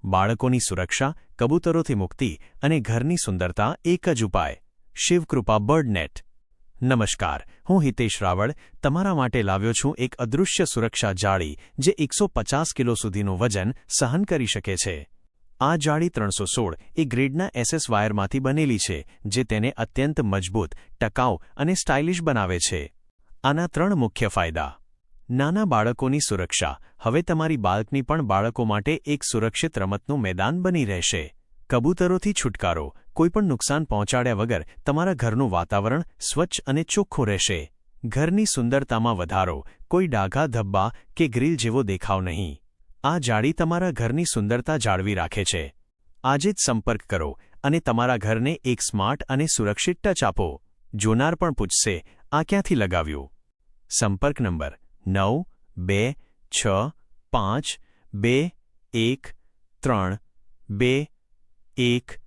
બાળકોની સુરક્ષા, કબૂતરોથી મુક્તિ અને ઘરની સુંદરતા એક જ ઉપાય. Shivkrupa bird net. નમસ્કાર, હું હિતેશ રાવળ તમારા માટે લાવ્યો છું એક અદૃશ્ય સુરક્ષા જાળી જે 150 કિલો સુધીનું વજન સહન કરી શકે છે. આ જાળી 316 એ ગ્રેડના SS વાયરમાંથી બનેલી છે, જે તેને અત્યંત મજબૂત, ટકાઉ અને સ્ટાઇલિશ બનાવે છે. આના 3 મુખ્ય ફાયદા. નાના બાળકોની સુરક્ષા. હવે તમારી બાલ્કની પણ બાળકો માટે એક સુરક્ષિત રમતનું મેદાન બની રહેશે. કબૂતરોથી છુટકારો. કોઈપણ નુકસાન પહોંચાડ્યા વગર તમારા ઘરનું વાતાવરણ સ્વચ્છ અને ચોખ્ખું રહેશે. ઘરની સુંદરતામાં વધારો. કોઈ ડાઘા ધબ્બા કે ગ્રીલ જેવો દેખાવ નહીં. આ જાળી તમારા ઘરની સુંદરતા જાળવી રાખે છે. આજે જ સંપર્ક કરો અને તમારા ઘરને એક સ્માર્ટ અને સુરક્ષિત ટચ આપો. જોનાર પણ પૂછશે, આ ક્યાંથી લગાવ્યું? સંપર્ક નંબર 9265213211